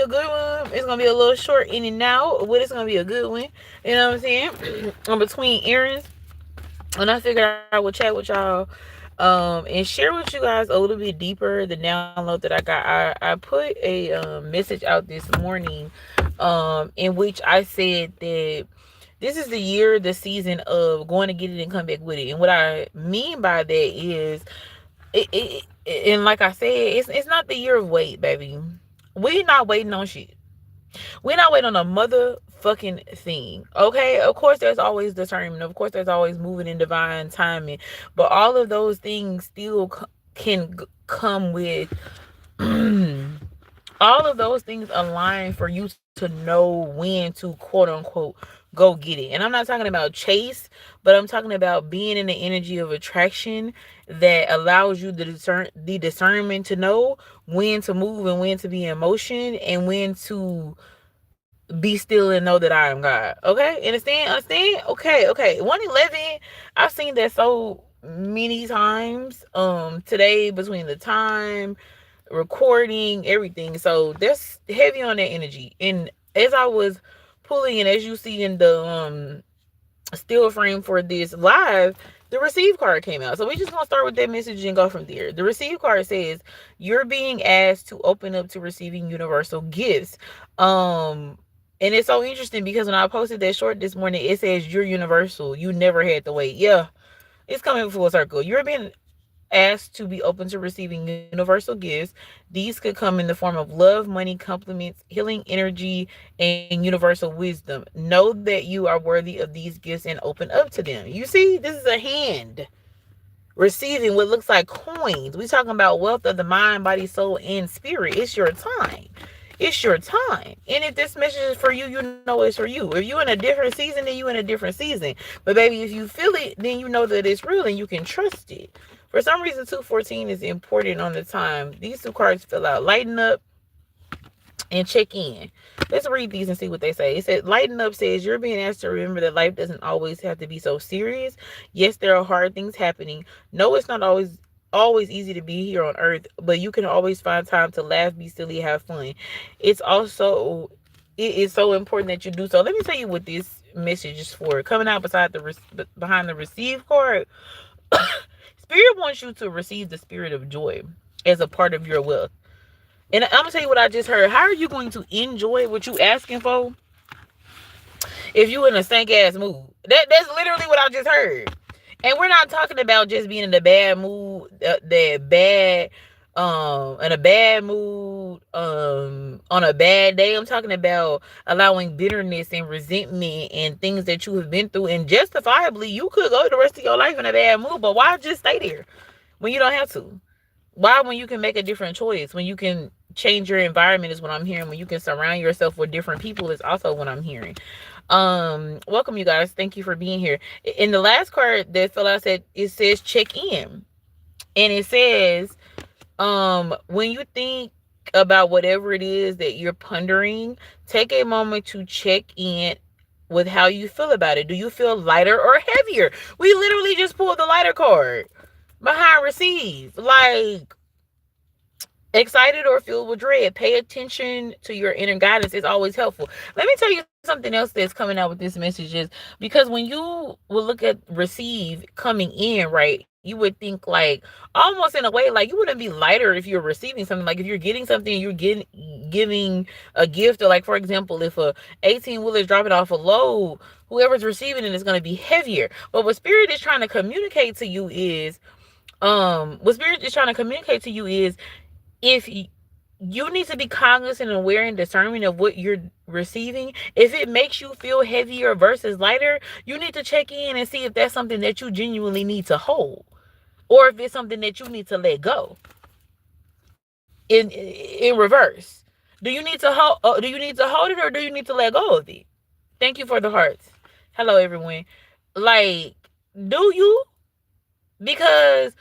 a good one. It's gonna be a little short in and out, but it's gonna be a good one. You know what I'm saying? In between errands, and I figured I would chat with y'all, and share with you guys a little bit deeper the download that I got. I put a message out this morning, in which I said that this is the year, the season of going to get it and come back with it. And what I mean by that is, and like I said, it's not the year of wait, baby. We not waiting on shit. We're not waiting on a motherfucking thing. Okay? Of course, there's always discernment. Of course, there's always moving in divine timing. But all of those things still can come with all of those things align for you to know when to quote unquote go get it. And I'm not talking about chase, but I'm talking about being in the energy of attraction that allows you the discernment to know when to move and when to be in motion and when to be still and know that I am God. Okay? Understand? Understand? Okay, okay. 111, I've seen that so many times today, between the time, recording, everything. So that's heavy on that energy. And as I was pulling, and as you see in the still frame for this live, the receive card came out. So we just gonna start with that message and go from there. The receive card says you're being asked to open up to receiving universal gifts. And it's so interesting because when I posted that short this morning, it says you're universal. You never had to wait. Yeah, it's coming full circle. You're being asked to be open to receiving universal gifts. These could come in the form of love, money, compliments, healing energy, and universal wisdom. Know that you are worthy of these gifts and open up to them. You see, this is a hand receiving what looks like coins. We talking about wealth of the mind, body, soul, and spirit. It's your time. It's your time. And if this message is for you, you know it's for you. If you're in a different season, then you in a different season. But baby, if you feel it, then you know that it's real and you can trust it. For some reason, 214 is important on the time. These two cards fill out. Lighten up and check in. Let's read these and see what they say. It said, lighten up says you're being asked to remember that life doesn't always have to be so serious. Yes, there are hard things happening. No, it's not always easy to be here on earth, but you can always find time to laugh, be silly, have fun. It is so important that you do so. Let me tell you what this message is for. Coming out behind the receive card, Spirit wants you to receive the spirit of joy as a part of your wealth. And I'm gonna tell you what I just heard. How are you going to enjoy what you asking for if you in a stank ass mood? That's literally what I just heard. And we're not talking about just being in a bad mood, in a bad mood, on a bad day. I'm talking about allowing bitterness and resentment and things that you have been through, and justifiably you could go the rest of your life in a bad mood, but why just stay there when you don't have to? Why, when you can make a different choice, when you can change your environment, is what I'm hearing. When you can surround yourself with different people is also what I'm hearing. Welcome, you guys. Thank you for being here. In the last card that fell out, said, it says check in. And it says, when you think about whatever it is that you're pondering, take a moment to check in with how you feel about it. Do you feel lighter or heavier? We literally just pulled the lighter card behind receive. Like, excited or filled with dread. Pay attention to your inner guidance. It's always helpful. Let me tell you something else that's coming out with this message is, because when you will look at receive coming in, right, you would think like almost in a way like you wouldn't be lighter if you're receiving something. Like if you're getting something, you're giving a gift, or like, for example, if a 18 wheeler is dropping off a load, whoever's receiving it is going to be heavier. But what spirit is trying to communicate to you is if you need to be cognizant and aware and discerning of what you're receiving. If it makes you feel heavier versus lighter, you need to check in and see if that's something that you genuinely need to hold, or if it's something that you need to let go. In reverse, do you need to hold? Do you need to hold it, or do you need to let go of it? Thank you for the hearts. Hello, everyone. Like, do you? Because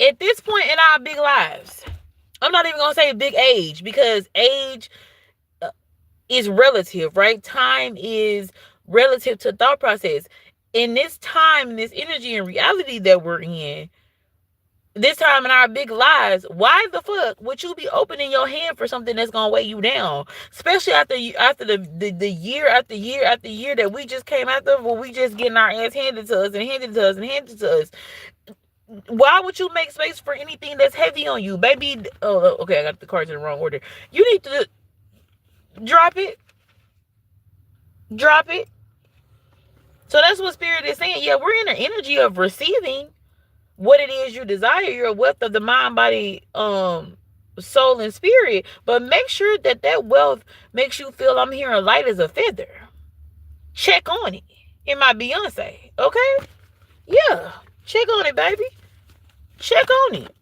at this point in our big lives, I'm not even going to say big age, because age is relative, right? Time is relative to thought process. In this time, in this energy and reality that we're in, this time in our big lives, why the fuck would you be opening your hand for something that's gonna weigh you down? Especially after the year after year after year that we just came after, where we just getting our ass handed to us and handed to us and handed to us. Why would you make space for anything that's heavy on you, baby? Oh, okay, I got the cards in the wrong order. You need to drop it. Drop it. So that's what Spirit is saying. Yeah, we're in the energy of receiving what it is you desire. You're a wealth of the mind, body, soul, and spirit. But make sure that wealth makes you feel, I'm hearing, light as a feather. Check on it. In my Beyonce. Okay? Yeah. Check on it, baby. Check on it.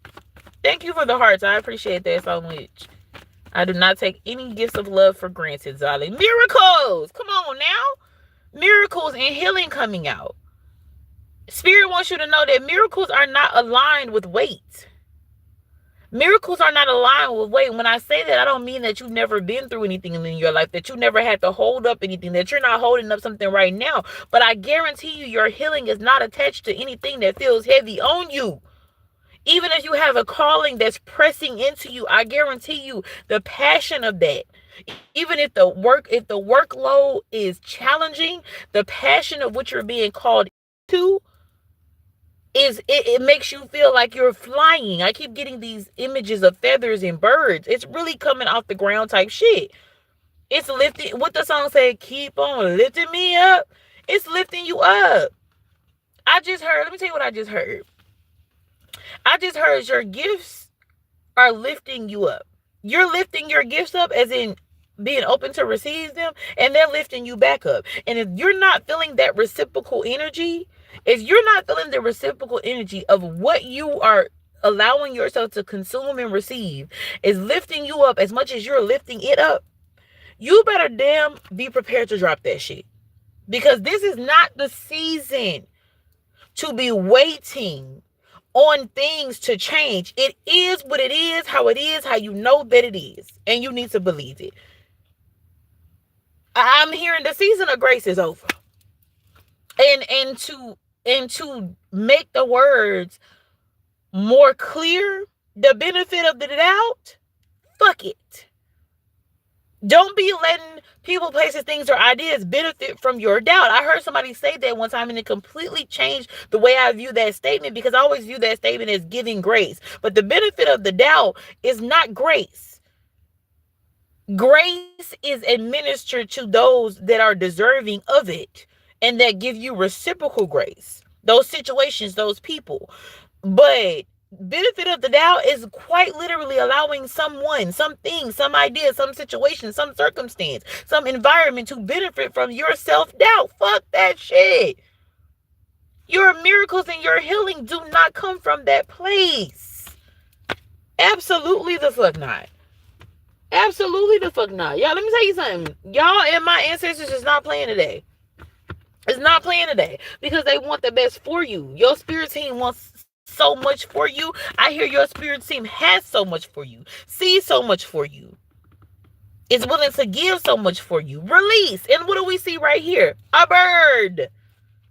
Thank you for the hearts. I appreciate that so much. I do not take any gifts of love for granted, darling. Miracles! Come on now. Miracles and healing coming out. Spirit wants you to know that miracles are not aligned with weight. Miracles are not aligned with weight. When I say that, I don't mean that you've never been through anything in your life, that you never had to hold up anything, that you're not holding up something right now. But I guarantee you, your healing is not attached to anything that feels heavy on you. Even if you have a calling that's pressing into you, I guarantee you the passion of that. Even if the workload is challenging, the passion of what you're being called to it makes you feel like you're flying. I keep getting these images of feathers and birds. It's really coming off the ground type shit. It's lifting. What the song said, keep on lifting me up. It's lifting you up. Let me tell you what I just heard. I just heard your gifts are lifting you up. You're lifting your gifts up as in being open to receive them, and they're lifting you back up. And if you're not feeling that reciprocal energy, if you're not feeling the reciprocal energy of what you are allowing yourself to consume and receive is lifting you up as much as you're lifting it up, you better damn be prepared to drop that shit. Because this is not the season to be waiting on things to change. It is what it is, how you know that it is. And you need to believe it. I'm hearing the season of grace is over. And to make the words more clear, the benefit of the doubt, fuck it. Don't be letting people, places, things, or ideas benefit from your doubt. I heard somebody say that one time, and it completely changed the way I view that statement, because I always view that statement as giving grace. But the benefit of the doubt is not grace. Grace is administered to those that are deserving of it and that give you reciprocal grace. Those situations, those people. But benefit of the doubt is quite literally allowing someone, something, some idea, some situation, some circumstance, some environment to benefit from your self-doubt. Fuck that shit. Your miracles and your healing do not come from that place. Absolutely the fuck not. Absolutely the fuck not. Y'all, let me tell you something. Y'all and my ancestors is not playing today. It's not playing today because they want the best for you. Your spirit team wants so much for you. I hear your spirit team has so much for you. Sees so much for you. Is willing to give so much for you. Release. And what do we see right here? A bird.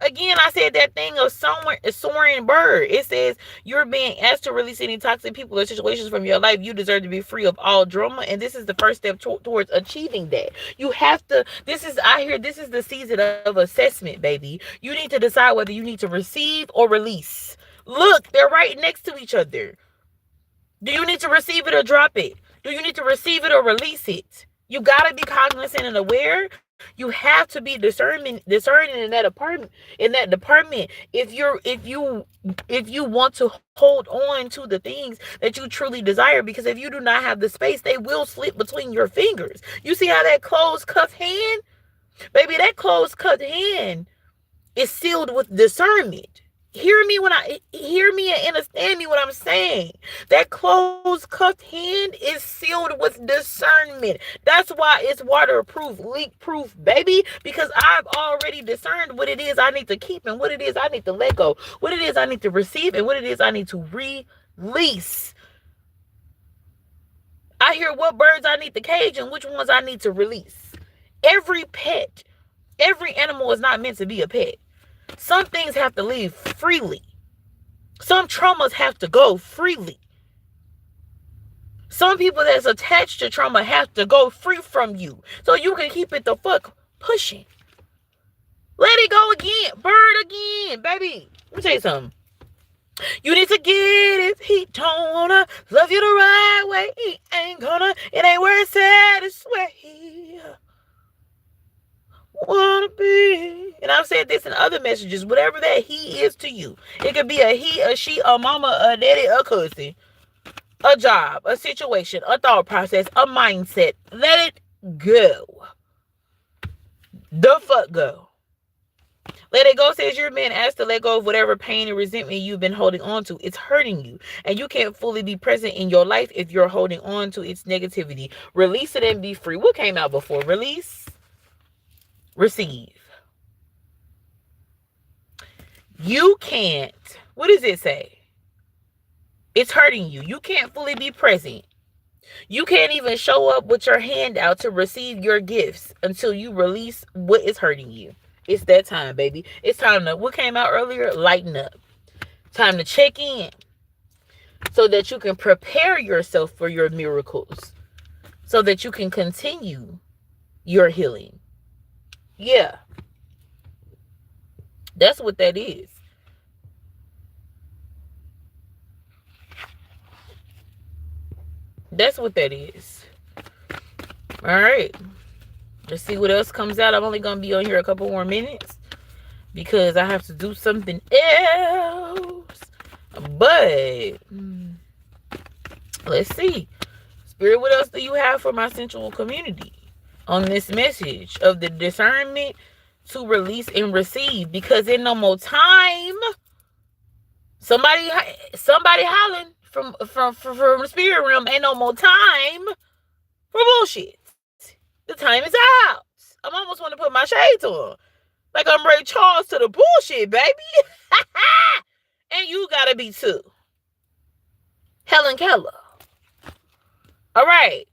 Again, I said that thing of a soaring bird. It says you're being asked to release any toxic people or situations from your life. You deserve to be free of all drama. And this is the first step towards achieving that. You have to, this is the season of assessment, baby. You need to decide whether you need to receive or release. Look, they're right next to each other. Do you need to receive it or drop it? Do you need to receive it or release it? You got to be cognizant and aware. You have to be discerning in that department. If you want to hold on to the things that you truly desire, because if you do not have the space, they will slip between your fingers. You see how that closed cuffed hand, baby? That closed cuffed hand is sealed with discernment. Hear me and understand me what I'm saying. That closed cuffed hand is sealed with discernment. That's why it's waterproof, leak proof, baby. Because I've already discerned what it is I need to keep and what it is I need to let go, what it is I need to receive and what it is I need to release. I hear what birds I need to cage and which ones I need to release. Every animal is not meant to be a pet. Some things have to live freely. Some traumas have to go freely. Some people that's attached to trauma have to go free from you so you can keep it the fuck pushing. Let it go again. Bird again, baby. Let me tell you something. You need to get it. He don't wanna love you the right way. He ain't gonna. It ain't where it's at. It's where he wanna be. And I've said this in other messages. Whatever that he is to you. It could be a he, a she, a mama, a daddy, a cousin, a job, a situation, a thought process, a mindset. Let it go. The fuck go. Let it go says you're being asked to let go of whatever pain and resentment you've been holding on to. It's hurting you. And you can't fully be present in your life if you're holding on to its negativity. Release it and be free. What came out before? Release, receive. You can't. What does it say? It's hurting you. You can't fully be present. You can't even show up with your hand out to receive your gifts until you release what is hurting you. It's that time, baby. It's time to, what came out earlier? Lighten up. Time to check in so that you can prepare yourself for your miracles, so that you can continue your healing. Yeah. That's what that is. That's what that is. All right. Let's see what else comes out. I'm only going to be on here a couple more minutes because I have to do something else. But let's see. Spirit, what else do you have for my sensual community on this message of the discernment to release and receive? Because in no more time, somebody hollering from the spirit realm, ain't no more time for bullshit. The time is out. I almost want to put my shades on. Like I'm Ray Charles to the bullshit, baby. And you gotta be too. Helen Keller. All right.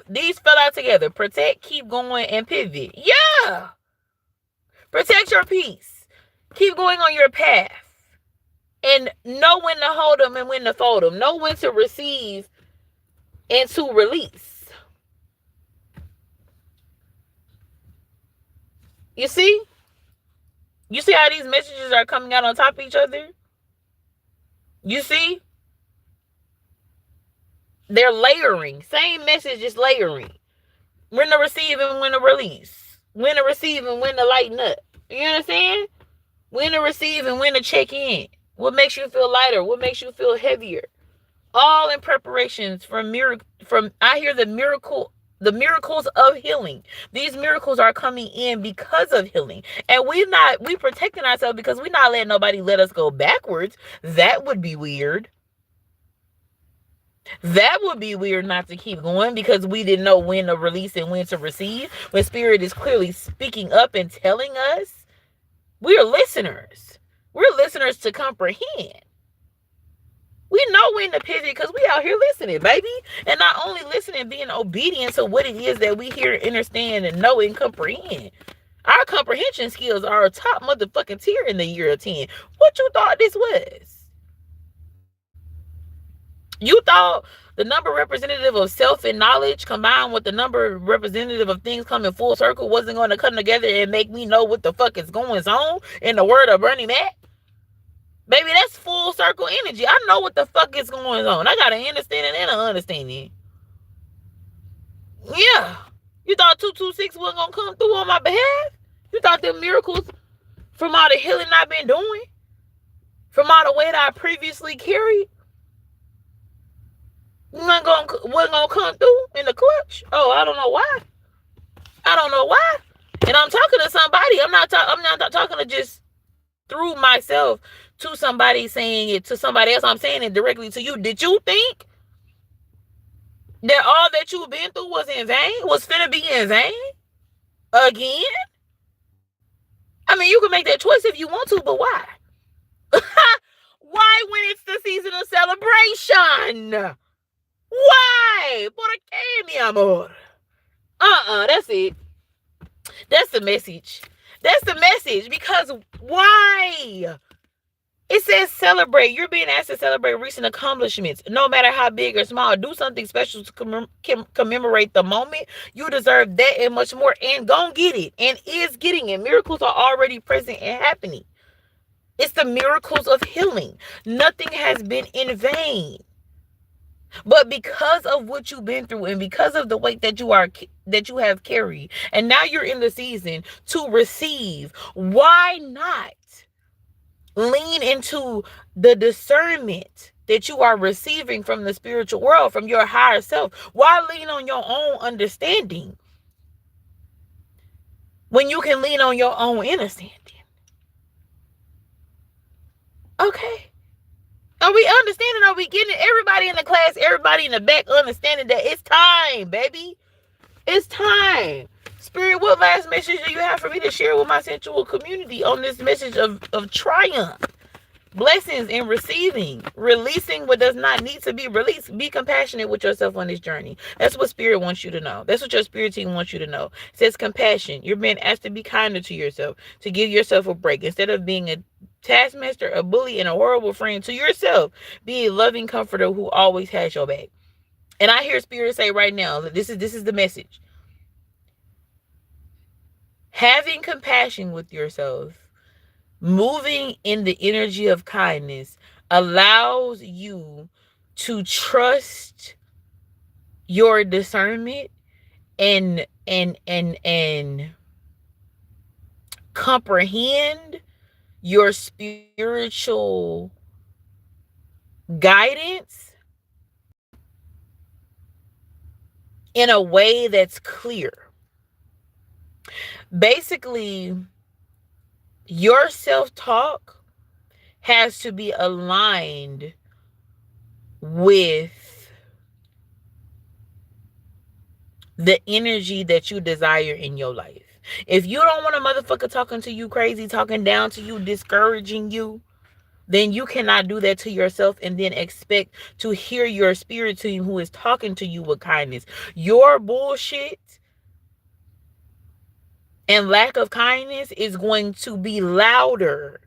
These fell out together. Protect, keep going, and pivot. Yeah. Protect your peace. Keep going on your path. And know when to hold them and when to fold them. Know when to receive and to release. You see? You see how these messages are coming out on top of each other? You see? They're layering. Same message, just layering. When to receive and when to release. When to receive and when to lighten up. You understand? When to receive and when to check in. What makes you feel lighter? What makes you feel heavier? All in preparations I hear the miracles of healing. These miracles are coming in because of healing. And we protecting ourselves because we're not letting nobody let us go backwards. That would be weird. That would be weird not to keep going because we didn't know when to release and when to receive. When Spirit is clearly speaking up and telling us, we're listeners. We're listeners to comprehend. We know when to pivot because we out here listening, baby. And not only listening, being obedient to what it is that we hear, understand, and know and comprehend. Our comprehension skills are a top motherfucking tier in the year of 10. What you thought this was? You thought the number representative of self and knowledge combined with the number representative of things coming full circle wasn't going to come together and make me know what the fuck is going on in the word of Bernie Mac? Baby, that's full circle energy. I know what the fuck is going on. I got an understanding and an understanding. Yeah. You thought 226 wasn't going to come through on my behalf? You thought the miracles from all the healing I've been doing? From all the weight I previously carried? Wasn't gonna come through in the clutch? Oh, I don't know why. I don't know why. And I'm talking to somebody. I'm not talking to just through myself to somebody saying it to somebody else. I'm saying it directly to you. Did you think that all that you've been through was in vain? Was finna be in vain? Again? I mean, you can make that choice if you want to, but why? Why when it's the season of celebration? Why? ¿Por qué, mi amor? That's it. That's the message. That's the message. Because why? It says celebrate. You're being asked to celebrate recent accomplishments, no matter how big or small. Do something special to commemorate the moment. You deserve that and much more. And go get it. And is getting it. Miracles are already present and happening. It's the miracles of healing. Nothing has been in vain. But because of what you've been through and because of the weight that you have carried, and now you're in the season to receive, why not lean into the discernment that you are receiving from the spiritual world, from your higher self? Why lean on your own understanding when you can lean on your own understanding? Okay. Are we understanding? Are we getting it? Everybody in the class, everybody in the back understanding that it's time, baby. It's time. Spirit, what last message do you have for me to share with my sensual community on this message of triumph, blessings, and receiving, releasing what does not need to be released? Be compassionate with yourself on this journey. That's what Spirit wants you to know. That's what your spirit team wants you to know. It says compassion. You're being asked to be kinder to yourself, to give yourself a break. Instead of being a taskmaster, a bully, and a horrible friend to yourself, be a loving comforter who always has your back. And I hear Spirit say right now that this is the message. Having compassion with yourself, moving in the energy of kindness, allows you to trust your discernment and comprehend your spiritual guidance in a way that's clear. Basically, your self-talk has to be aligned with the energy that you desire in your life. If you don't want a motherfucker talking to you crazy, talking down to you, discouraging you, then you cannot do that to yourself and then expect to hear your spirit team who is talking to you with kindness. Your bullshit and lack of kindness is going to be louder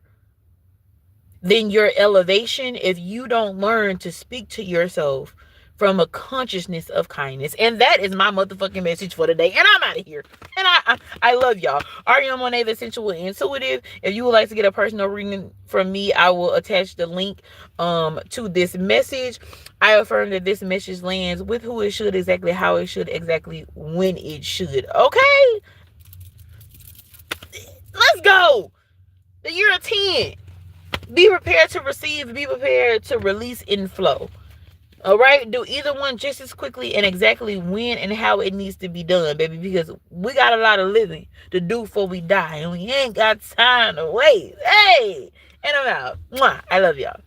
than your elevation if you don't learn to speak to yourself from a consciousness of kindness. And that is my motherfucking message for today. And I'm out of here. And I love y'all. Aurion, Monae, the Sensual Intuitive. If you would like to get a personal reading from me, I will attach the link to this message. I affirm that this message lands with who it should, exactly how it should, exactly when it should. Okay? Let's go. The year of 10. Be prepared to receive. Be prepared to release in flow. All right? Do either one just as quickly and exactly when and how it needs to be done, baby, because we got a lot of living to do before we die, and we ain't got time to wait. Hey! And I'm out. Mwah. I love y'all.